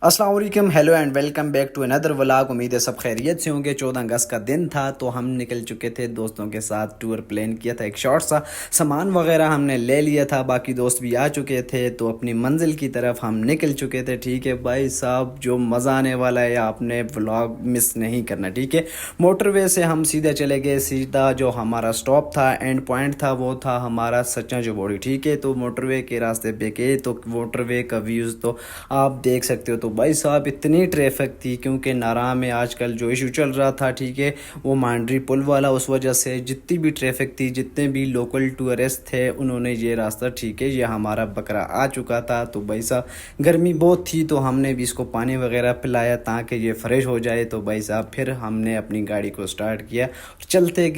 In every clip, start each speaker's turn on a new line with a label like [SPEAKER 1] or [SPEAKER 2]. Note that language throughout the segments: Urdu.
[SPEAKER 1] السلام علیکم، hello and welcome back to another vlog. امید ہے سب خیریت سے ہوں گے۔ 14 اگست کا دن تھا تو ہم نکل چکے تھے، دوستوں کے ساتھ ٹور پلان کیا تھا، ایک شارٹ سا سامان وغیرہ ہم نے لے لیا تھا، باقی دوست بھی آ چکے تھے تو اپنی منزل کی طرف ہم نکل چکے تھے۔ ٹھیک ہے بھائی صاحب، جو مزہ آنے والا ہے آپ نے ولاگ مس نہیں کرنا، ٹھیک ہے۔ موٹر وے سے ہم سیدھا چلے گئے، سیدھا جو ہمارا سٹاپ تھا، اینڈ پوائنٹ تھا، وہ تھا ہمارا سچا جو بوڑی، ٹھیک ہے۔ تو موٹر وے کے راستے پہ گئے تو موٹر وے کا ویوز تو آپ دیکھ سکتے ہو۔ تو بھائی صاحب اتنی ٹریفک تھی، کیونکہ نارا میں آج کل جو ایشو چل رہا تھا، ٹھیک ہے، وہ مانڈری پل والا، اس وجہ سے جتنی بھی ٹریفک تھی، جتنے بھی لوکل ٹورسٹ تھے، انہوں نے یہ راستہ، ٹھیک ہے، یہ ہمارا بکرا آ چکا تھا۔ تو بھائی صاحب گرمی بہت تھی تو ہم نے بھی اس کو پانی وغیرہ پلایا تاکہ یہ فریش ہو جائے۔ تو بھائی صاحب پھر ہم نے اپنی گاڑی کو سٹارٹ کیا، چلتے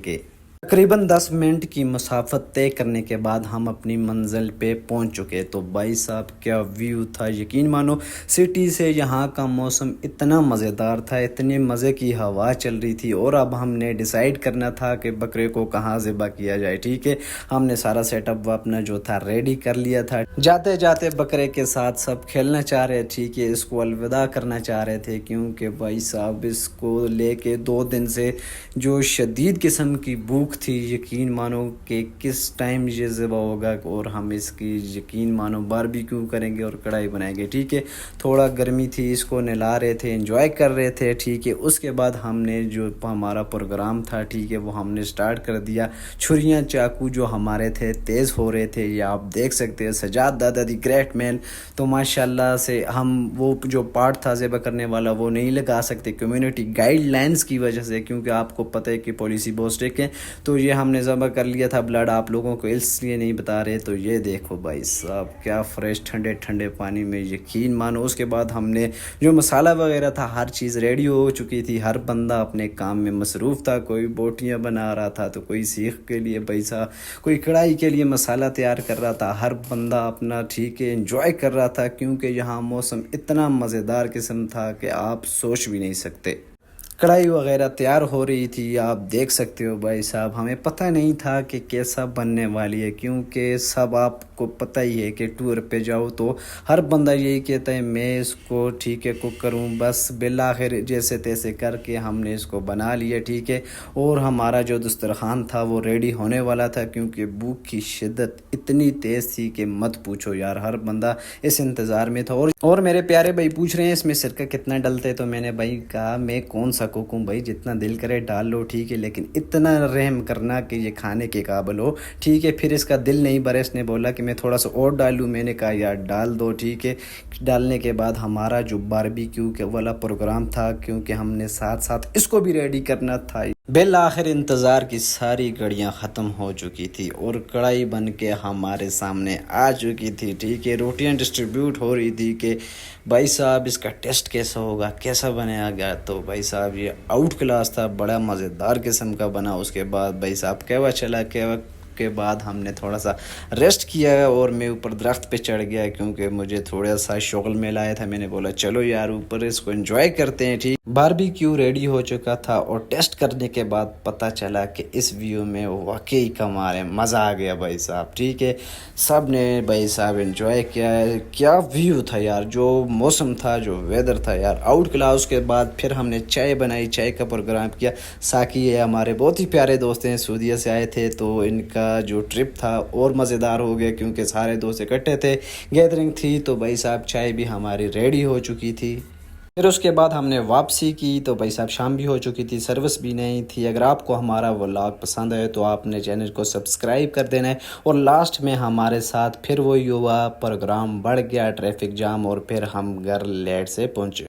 [SPEAKER 1] گئے۔ تقریباً 10 منٹ کی مسافت طے کرنے کے بعد ہم اپنی منزل پہ پہنچ چکے۔ تو بھائی صاحب کیا ویو تھا، یقین مانو سٹی سے یہاں کا موسم اتنا مزیدار تھا، اتنی مزے کی ہوا چل رہی تھی، اور اب ہم نے ڈیسائیڈ کرنا تھا کہ بکرے کو کہاں ذبح کیا جائے، ٹھیک ہے۔ ہم نے سارا سیٹ اپ اپنا جو تھا ریڈی کر لیا تھا، جاتے بکرے کے ساتھ سب کھیلنا چاہ رہے، ٹھیک ہے، اس کو الوداع کرنا چاہ رہے تھے، کیونکہ بھائی صاحب اس کو لے کے 2 دن سے جو شدید قسم کی بھوک تھی، یقین مانو کہ کس ٹائم یہ ذبح ہوگا، اور ہم اس کی یقین مانو باربیکیو کریں گے اور کڑھائی بنائیں گے، ٹھیک ہے۔ تھوڑا گرمی تھی، اس کو نلا رہے تھے، انجوائے کر رہے تھے، ٹھیک ہے۔ اس کے بعد ہم نے جو ہمارا پروگرام تھا، ٹھیک ہے، وہ ہم نے سٹارٹ کر دیا۔ چھریاں چاقو جو ہمارے تھے تیز ہو رہے تھے، یہ آپ دیکھ سکتے ہیں، سجاد دادا دی گریٹ مین، تو ماشاءاللہ سے ہم وہ جو پارٹ تھا ذبح کرنے والا وہ نہیں لگا سکتے کمیونٹی گائیڈ لائنز کی وجہ سے، کیونکہ آپ کو پتہ ہے کہ پالیسی بہت اسٹرکٹ ہے، تو یہ ہم نے ذبح کر لیا تھا۔ بلڈ آپ لوگوں کو اس لیے نہیں بتا رہے۔ تو یہ دیکھو بھائی صاحب کیا فریش ٹھنڈے پانی میں، یقین مانو۔ اس کے بعد ہم نے جو مسالہ وغیرہ تھا، ہر چیز ریڈی ہو چکی تھی، ہر بندہ اپنے کام میں مصروف تھا، کوئی بوٹیاں بنا رہا تھا، تو کوئی سیخ کے لیے بھائی صاحب، کوئی کڑھائی کے لیے مسالہ تیار کر رہا تھا، ہر بندہ اپنا، ٹھیک ہے، انجوائے کر رہا تھا، کیونکہ یہاں موسم اتنا مزیدار قسم تھا کہ آپ سوچ بھی نہیں سکتے۔ کڑھائی وغیرہ تیار ہو رہی تھی، آپ دیکھ سکتے ہو بھائی صاحب۔ ہمیں پتہ نہیں تھا کہ کیسا بننے والی ہے، کیونکہ سب آپ کو پتہ ہی ہے کہ ٹور پہ جاؤ تو ہر بندہ یہی کہتا ہے میں اس کو، ٹھیک ہے، کوک کروں، بس بالآخر جیسے تیسے کر کے ہم نے اس کو بنا لیا، ٹھیک ہے۔ اور ہمارا جو دسترخوان تھا وہ ریڈی ہونے والا تھا، کیونکہ بھوک کی شدت اتنی تیز تھی کہ مت پوچھو یار، ہر بندہ اس انتظار میں تھا۔ اور میرے پیارے بھائی پوچھ رہے ہیں اس میں سرکہ کتنا ڈلتے ہے، تو میں نے بھائی کہا میں کون سا کوک ہوں بھائی، جتنا دل کرے ڈال لو، ٹھیک ہے، لیکن اتنا رحم کرنا کہ یہ کھانے کے قابل ہو، ٹھیک ہے۔ پھر اس کا دل نہیں بھرا، اس نے بولا کہ میں تھوڑا سا اور ڈالوں، میں نے کہا یار ڈال دو، ٹھیک ہے۔ ڈالنے کے بعد ہمارا جو باربیکیو والا پروگرام تھا، کیونکہ ہم نے ساتھ اس کو بھی ریڈی کرنا تھا، بالآخر انتظار کی ساری گھڑیاں ختم ہو چکی تھی اور کڑھائی بن کے ہمارے سامنے آ چکی تھی، ٹھیک ہے۔ روٹیاں ڈسٹریبیوٹ ہو رہی تھی کہ بھائی صاحب اس کا ٹیسٹ کیسا ہوگا، کیسا بنایا گیا۔ تو بھائی صاحب یہ آؤٹ کلاس تھا، بڑا مزیدار قسم کا بنا۔ اس کے بعد بھائی صاحب کہوا چلا، کہوا کے بعد ہم نے تھوڑا سا ریسٹ کیا، اور میں اوپر درخت پہ چڑھ گیا، کیونکہ مجھے تھوڑا سا شغل میں لایا تھا۔ میں نے بولا چلو یار اوپر اس کو انجوائے کرتے ہیں، ٹھیک۔ باربیکیو ریڈی ہو چکا تھا، اور ٹیسٹ کرنے کے بعد پتہ چلا کہ اس ویو میں واقعی کمال ہے، مزہ آ گیا بھائی صاحب، ٹھیک ہے۔ سب نے بھائی صاحب انجوائے کیا ہے، کیا ویو تھا یار، جو موسم تھا، جو ویدر تھا یار، آؤٹ کلاس۔ اس کے بعد پھر ہم نے چائے بنائی، چائے کا پروگرام کیا۔ ساکی ہے ہمارے بہت ہی پیارے دوست ہیں، سعودیہ سے آئے تھے، تو ان کا جو ٹرپ تھا اور مزیدار ہو گیا، کیونکہ سارے دوست اکٹھے تھے، گیدرنگ تھی۔ تو بھائی صاحب چائے بھی ہماری ریڈی ہو چکی تھی۔ پھر اس کے بعد ہم نے واپسی کی، تو بھائی صاحب شام بھی ہو چکی تھی، سروس بھی نہیں تھی۔ اگر آپ کو ہمارا ولاگ پسند ہے تو آپ نے چینل کو سبسکرائب کر دینا ہے۔ اور لاسٹ میں ہمارے ساتھ پھر وہی ہوا، پروگرام بڑھ گیا، ٹریفک جام، اور پھر ہم گھر لیٹ سے پہنچے۔